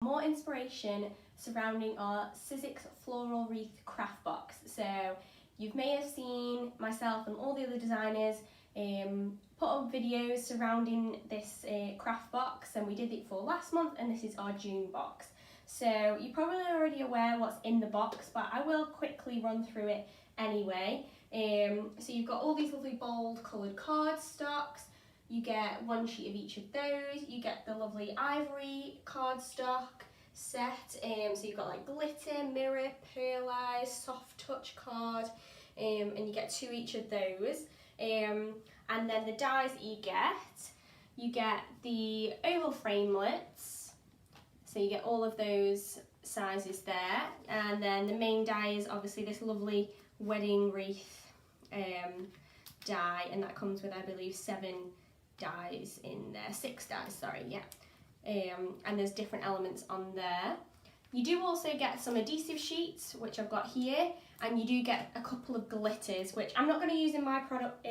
more inspiration surrounding our Sizzix Floral Wreath craft box. So you may have seen myself and all the other designers put up videos surrounding this craft box, and we did it for last month, and this is our June box. So you're probably already aware what's in the box, but I will quickly run through it anyway. So you've got all these lovely bold coloured cardstocks. You get one sheet of each of those. You get the lovely Ivory cardstock set. So you've got like glitter, mirror, pearlized, soft touch card, and you get 2 each of those. And then the dies that you get the oval framelits. So you get all of those sizes there. And then the main die is obviously this lovely wedding wreath die, and that comes with, I believe, 7 dies in there, 6 dies, sorry, yeah. And there's different elements on there. You do also get some adhesive sheets, which I've got here, and you do get a couple of glitters, which I'm not going to use in my product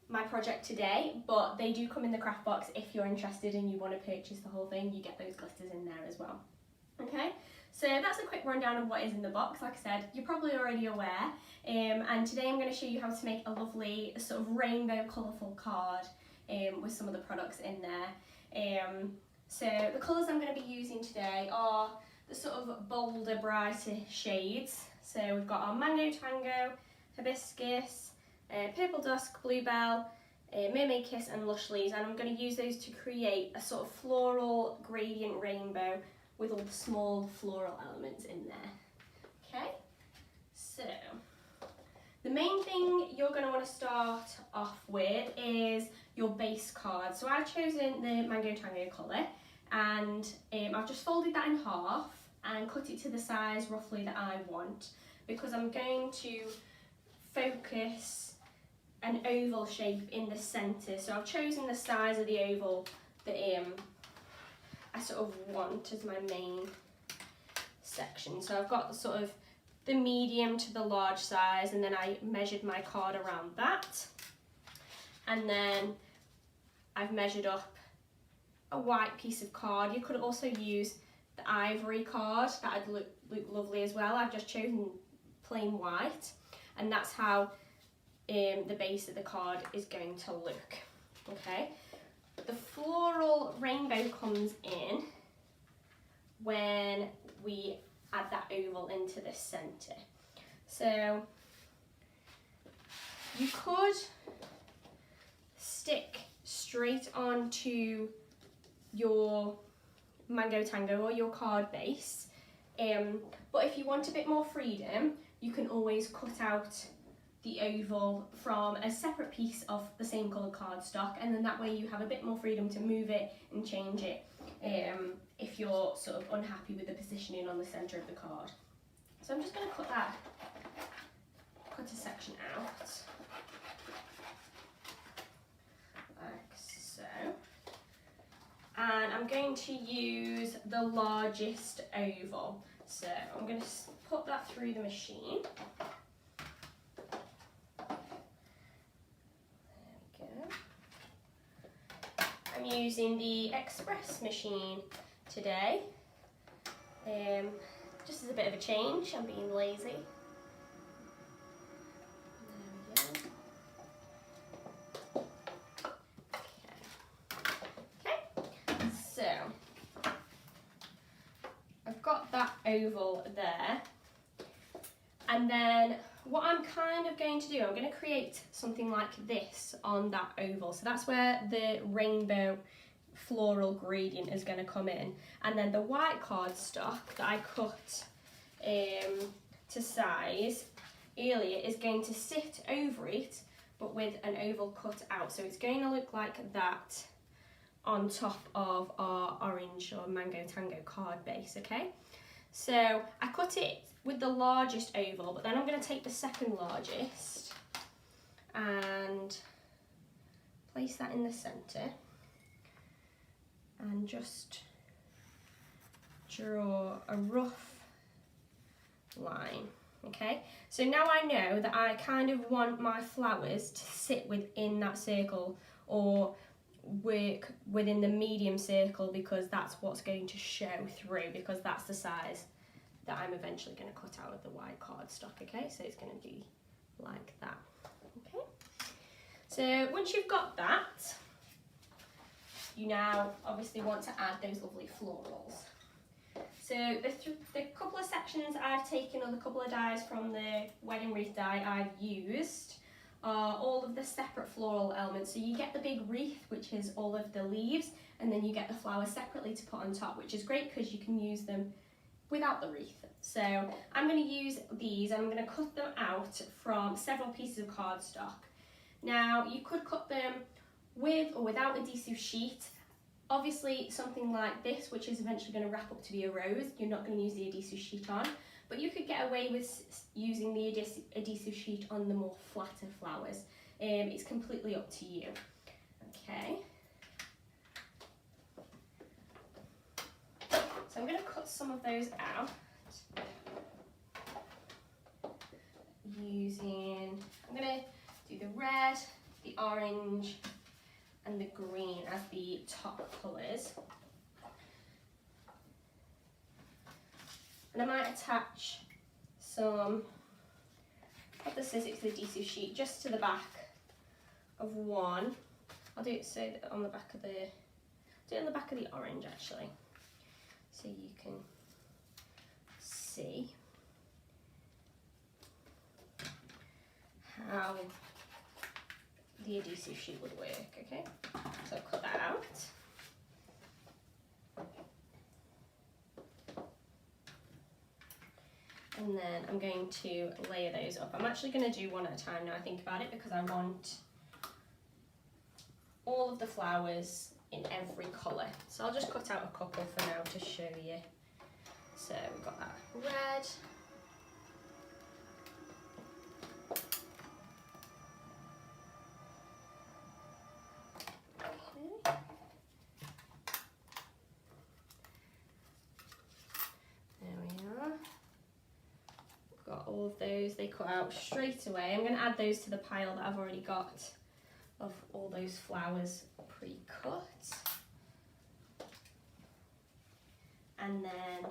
my project today, but they do come in the craft box. If you're interested and you want to purchase the whole thing, you get those glitters in there as well. Okay, so that's a quick rundown of what is in the box. Like I said, you're probably already aware, and today I'm going to show you how to make a lovely sort of rainbow colourful card with some of the products in there. So the colours I'm going to be using today are the sort of bolder, brighter shades. So we've got our Mango Tango, Hibiscus, Purple Dusk, Bluebell, Mermaid Kiss and Lush Leaves, and I'm going to use those to create a sort of floral gradient rainbow with all the small floral elements in there. Okay, so the main thing you're going to want to start off with is your base card. So I've chosen the Mango Tango colour, and I've just folded that in half and cut it to the size roughly that I want, because I'm going to focus an oval shape in the centre. So I've chosen the size of the oval that I sort of want as my main section. So I've got sort of the medium to the large size, and then I measured my card around that, and then I've measured up a white piece of card. You could also use the Ivory card, that'd look lovely as well. I've just chosen plain white, and that's how the base of the card is going to look. Okay, the floral rainbow comes in when we add that oval into the centre. So you could stick straight onto your Mango Tango or your card base, but if you want a bit more freedom, you can always cut out the oval from a separate piece of the same colour cardstock, and then that way you have a bit more freedom to move it and change it if you're sort of unhappy with the positioning on the centre of the card. So I'm just going to cut a section out, like so, and I'm going to use the largest oval. So I'm going to put that through the machine. I'm using the Express machine today, just as a bit of a change. I'm being lazy. There we go. Okay, so I've got that oval there, and then what I'm kind of going to do, I'm going to create something like this on that oval. So that's where the rainbow floral gradient is going to come in. And then the white cardstock that I cut to size earlier is going to sit over it, but with an oval cut out. So it's going to look like that on top of our orange or Mango Tango card base, okay? So I cut it with the largest oval, but then I'm going to take the second largest and place that in the centre and just draw a rough line. Okay, so now I know that I kind of want my flowers to sit within that circle, or work within the medium circle because that's what's going to show through, because that's the size that I'm eventually going to cut out of the white cardstock. Okay, so it's going to be like that. Okay, so once you've got that, you now obviously want to add those lovely florals. So the couple of sections I've taken, or the couple of dies from the wedding wreath die I've used, are all of the separate floral elements. So you get the big wreath, which is all of the leaves, and then you get the flowers separately to put on top, which is great because you can use them without the wreath. So I'm going to use these, and I'm going to cut them out from several pieces of cardstock. Now you could cut them with or without adhesive sheet. Obviously something like this, which is eventually going to wrap up to be a rose, you're not going to use the adhesive sheet on, but you could get away with using the adhesive sheet on the more flatter flowers. It's completely up to you. Okay. So I'm going to cut some of those out using, I'm going to do the red, the orange and the green as the top colours. And I might attach some of the Sizzix adhesive sheet just to the back of one. I'll do it so that on the back of the orange actually, so you can see how the adhesive sheet would work. Okay, so I'll cut that out. And then I'm going to layer those up. I'm actually going to do one at a time now I think about it, because I want all of the flowers in every colour. So I'll just cut out a couple for now to show you. So we've got that red, all of those, they cut out straight away. I'm going to add those to the pile that I've already got of all those flowers pre-cut. And then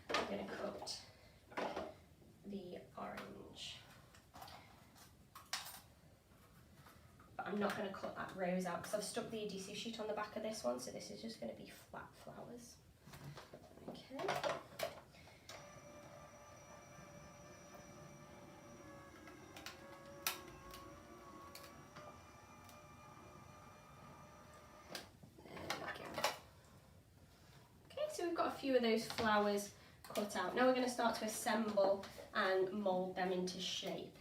I'm going to cut the orange. But I'm not going to cut that rose out because I've stuck the adhesive sheet on the back of this one, so this is just going to be flat flowers. Okay. So we've got a few of those flowers cut out. Now we're going to start to assemble and mould them into shape.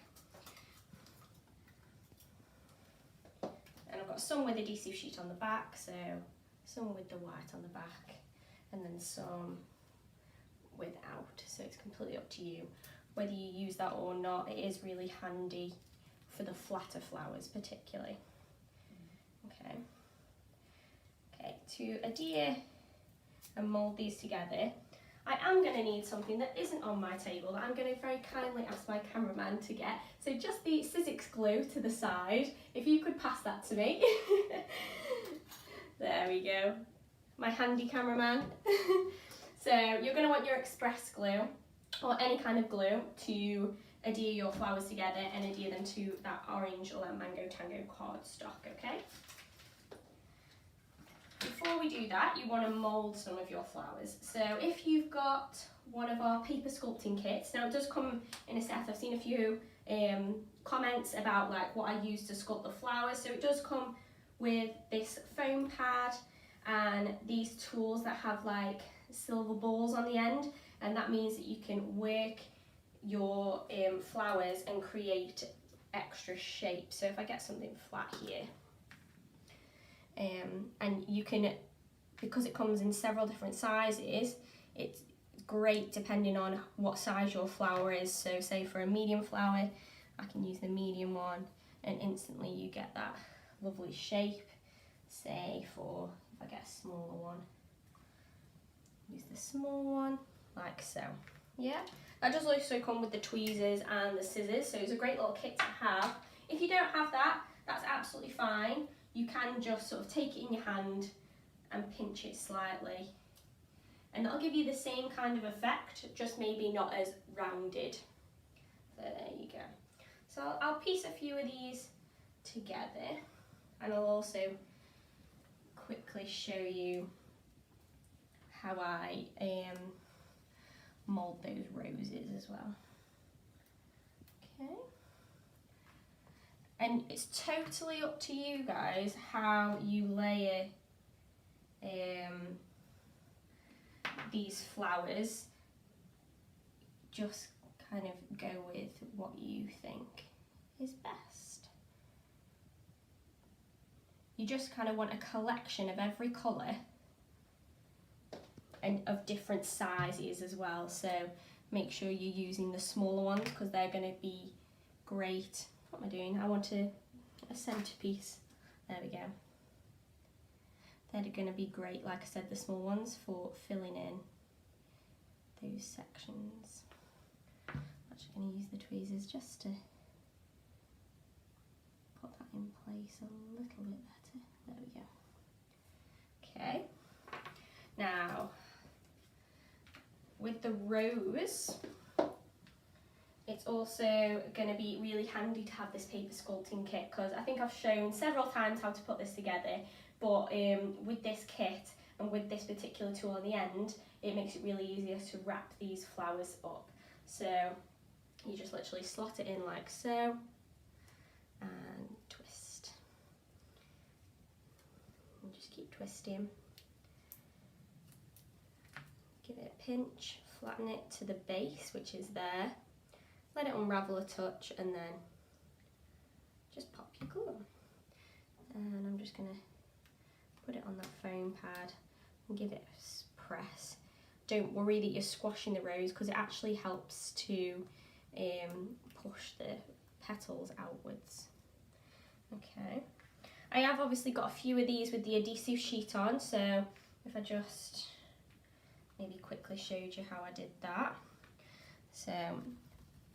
And I've got some with adhesive sheet on the back, so some with the white on the back, and then some without. So it's completely up to you whether you use that or not. It is really handy for the flatter flowers particularly. Okay. Okay, to adhere and mould these together, I am going to need something that isn't on my table that I'm going to very kindly ask my cameraman to get. So just the Sizzix glue to the side, if you could pass that to me. There we go, my handy cameraman. So you're going to want your express glue or any kind of glue to adhere your flowers together and adhere them to that orange or that mango tango cardstock, okay? Before we do that, you want to mould some of your flowers. So if you've got one of our paper sculpting kits, now it does come in a set. I've seen a few comments about like what I use to sculpt the flowers. So it does come with this foam pad and these tools that have like silver balls on the end, and that means that you can work your flowers and create extra shape. So if I get something flat here, and you can, because it comes in several different sizes, it's great depending on what size your flower is. So say for a medium flower, I can use the medium one and instantly you get that lovely shape. Say for, if I get a smaller one, use the small one like so. Yeah, that does also come with the tweezers and the scissors, so it's a great little kit to have. If you don't have that, that's absolutely fine. you can just sort of take it in your hand and pinch it slightly, and that'll give you the same kind of effect, just maybe not as rounded. So there you go. So I'll piece a few of these together, and I'll also quickly show you how I mould those roses as well. Okay. And it's totally up to you guys how you layer these flowers. Just kind of go with what you think is best. You just kind of want a collection of every colour and of different sizes as well, so make sure you're using the smaller ones because they're going to be great. What am I doing? I want a centerpiece. There we go. They're going to be great, like I said, the small ones for filling in those sections. I'm actually going to use the tweezers just to put that in place a little bit better. There we go. Okay. Now, with the rose, it's also going to be really handy to have this paper sculpting kit, because I think I've shown several times how to put this together, but with this kit and with this particular tool on the end, it makes it really easier to wrap these flowers up. So you just literally slot it in like so and twist. And just keep twisting. Give it a pinch, flatten it to the base, which is there. Let it unravel a touch and then just pop your glue on. And I'm just going to put it on that foam pad and give it a press. Don't worry that you're squashing the rose, because it actually helps to push the petals outwards. Okay. I have obviously got a few of these with the adhesive sheet on, so if I just maybe quickly showed you how I did that. So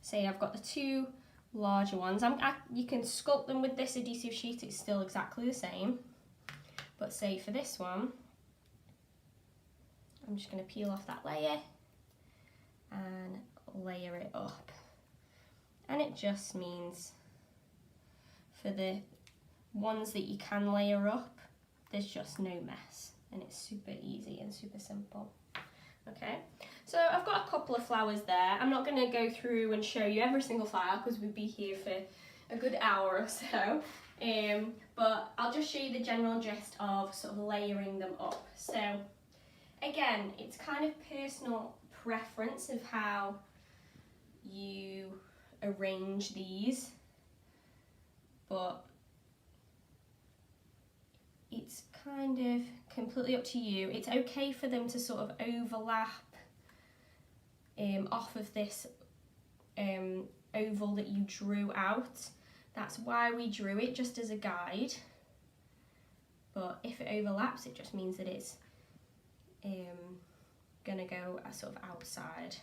say I've got the two larger ones. You can sculpt them with this adhesive sheet, it's still exactly the same. But say for this one, I'm just going to peel off that layer and layer it up. And it just means for the ones that you can layer up, there's just no mess, and it's super easy and super simple. Okay, so I've got a couple of flowers there. I'm not going to go through and show you every single flower because we'd be here for a good hour or so, but I'll just show you the general gist of sort of layering them up. So again, it's kind of personal preference of how you arrange these, but it's kind of completely up to you. It's okay for them to sort of overlap off of this oval that you drew out. That's why we drew it, just as a guide. But if it overlaps, it just means that it's gonna go sort of outside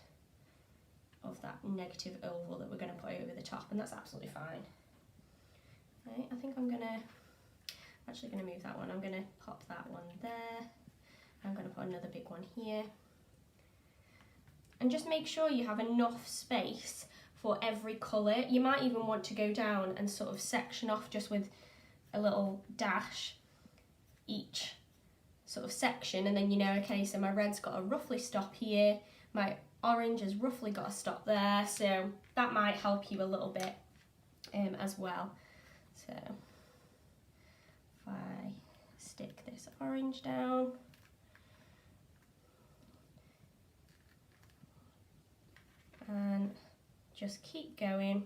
of that negative oval that we're gonna put over the top, and that's absolutely fine. Right, I think I'm actually going to move that one. I'm going to pop that one there. I'm going to put another big one here. And just make sure you have enough space for every colour. You might even want to go down and sort of section off just with a little dash each sort of section, and then you know, okay, so my red's got to roughly stop here, my orange has roughly got to stop there, so that might help you a little bit as well. So I stick this orange down, and just keep going.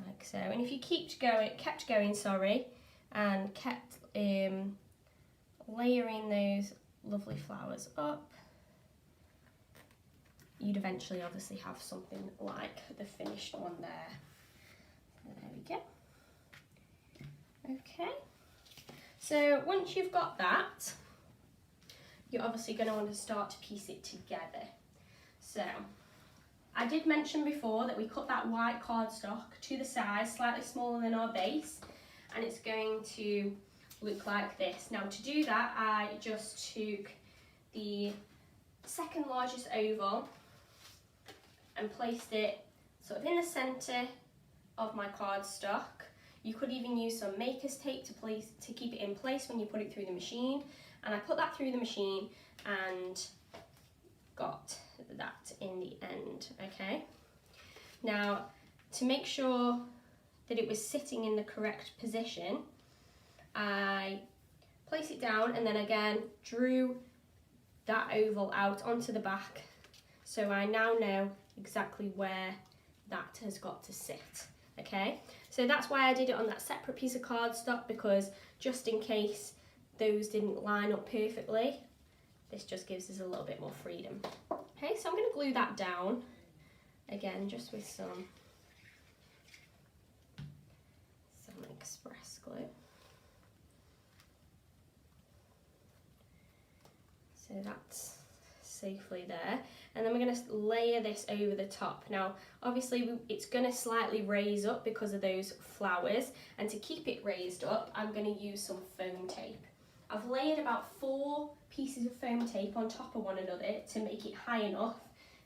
Like so. And if you kept going, and kept layering those lovely flowers up, you'd eventually obviously have something like the finished one there. There we go. Okay, so once you've got that, you're obviously going to want to start to piece it together. So I did mention before that we cut that white cardstock to the size, slightly smaller than our base, and it's going to look like this. Now to do that, I just took the second largest oval and placed it sort of in the centre of my cardstock. You could even use some maker's tape to keep it in place when you put it through the machine. And I put that through the machine and got that in the end, okay? Now, to make sure that it was sitting in the correct position, I placed it down and then again drew that oval out onto the back, so I now know exactly where that has got to sit, okay? So that's why I did it on that separate piece of cardstock, because just in case those didn't line up perfectly, this just gives us a little bit more freedom. Okay, so I'm going to glue that down again just with some express glue. So that's safely there, and then we're going to layer this over the top. Now obviously it's going to slightly raise up because of those flowers, and to keep it raised up I'm going to use some foam tape. I've layered about 4 pieces of foam tape on top of one another to make it high enough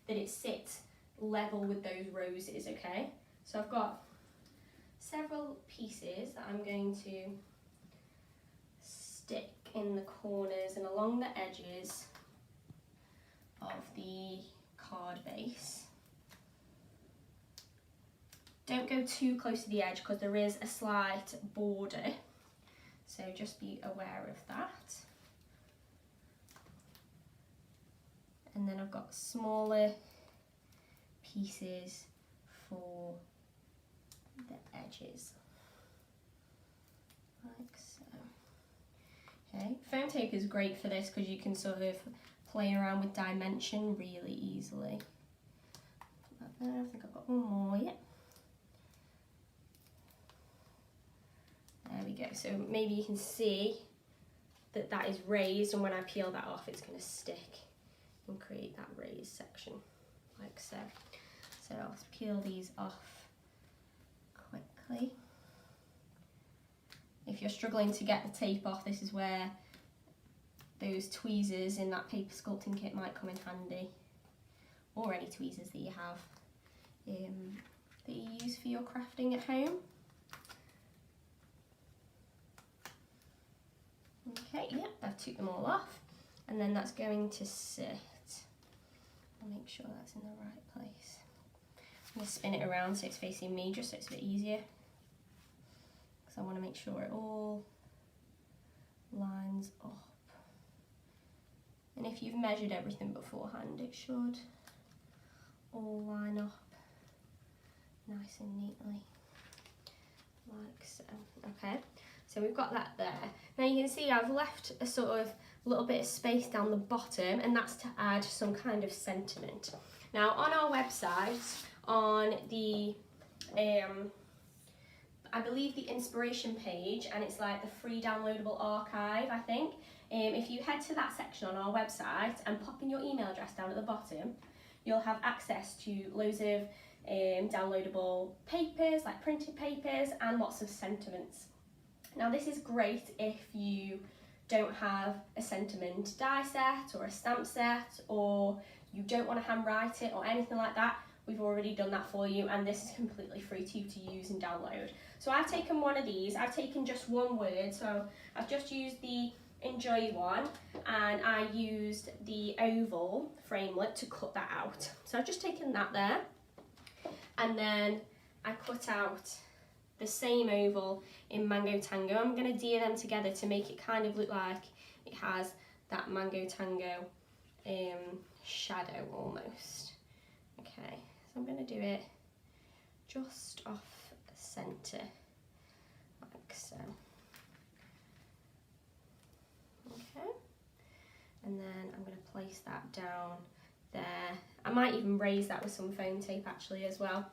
that it sits level with those roses, okay? So I've got several pieces that I'm going to stick in the corners and along the edges of the card base. Don't go too close to the edge because there is a slight border, so just be aware of that. And then I've got smaller pieces for the edges, like so. Okay, foam tape is great for this because you can sort of play around with dimension really easily. Put that there. I think I've got one more yet. There we go. So maybe you can see that that is raised, and when I peel that off it's going to stick and create that raised section like so. So I'll peel these off quickly. If you're struggling to get the tape off, this is where those tweezers in that paper sculpting kit might come in handy, or any tweezers that you have that you use for your crafting at home. Okay, yeah, I've took them all off, and then that's going to sit. I'll make sure that's in the right place. I'm going to spin it around so it's facing me, just so it's a bit easier, because I want to make sure it all lines up. And if you've measured everything beforehand, it should all line up nice and neatly, like so. Okay, so we've got that there. Now you can see I've left a sort of little bit of space down the bottom, and that's to add some kind of sentiment. Now on our website, on the I believe the inspiration page, and it's like the free downloadable archive, I think. If you head to that section on our website and pop in your email address down at the bottom, you'll have access to loads of downloadable papers, like printed papers, and lots of sentiments. Now this is great if you don't have a sentiment die set or a stamp set, or you don't want to handwrite it or anything like that. We've already done that for you, and this is completely free to you to use and download. So I've taken one of these, I've taken just one word, so I've just used the Enjoy one, and I used the oval framelit to cut that out. So I've just taken that there, and then I cut out the same oval in Mango Tango. I'm going to adhere them together to make it kind of look like it has that Mango Tango shadow almost. Okay, so I'm going to do it just off centre, like so. Okay, and then I'm going to place that down there. I might even raise that with some foam tape actually as well.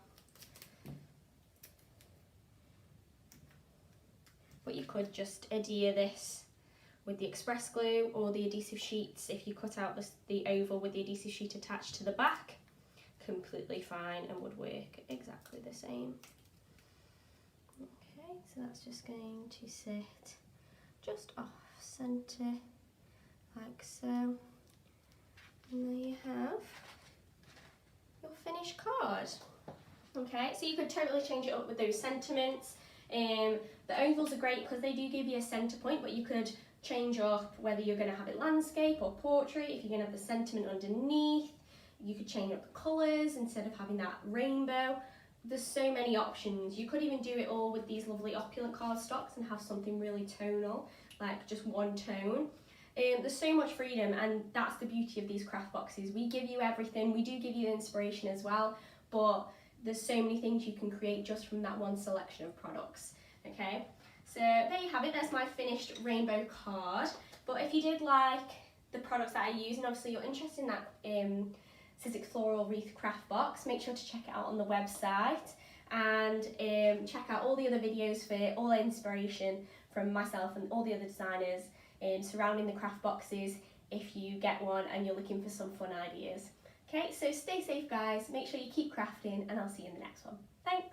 But you could just adhere this with the express glue or the adhesive sheets if you cut out the oval with the adhesive sheet attached to the back. completely fine and would work exactly the same. Okay, so that's just going to sit just off centre like so. And there you have your finished card. Okay, so you could totally change it up with those sentiments. The ovals are great because they do give you a centre point, but you could change up whether you're going to have it landscape or portrait. If you're going to have the sentiment underneath, you could change up the colours instead of having that rainbow. There's so many options. You could even do it all with these lovely Opulent cardstocks and have something really tonal, like just one tone. There's so much freedom, and that's the beauty of these craft boxes. We give you everything. We do give you inspiration as well, but there's so many things you can create just from that one selection of products. Okay, so there you have it. That's my finished rainbow card. But if you did like the products that I use, and obviously you're interested in that Sizzix Floral Wreath Craft Box, make sure to check it out on the website, and check out all the other videos for all the inspiration from myself and all the other designers surrounding the craft boxes if you get one and you're looking for some fun ideas. Okay, so stay safe guys, make sure you keep crafting, and I'll see you in the next one. Thanks!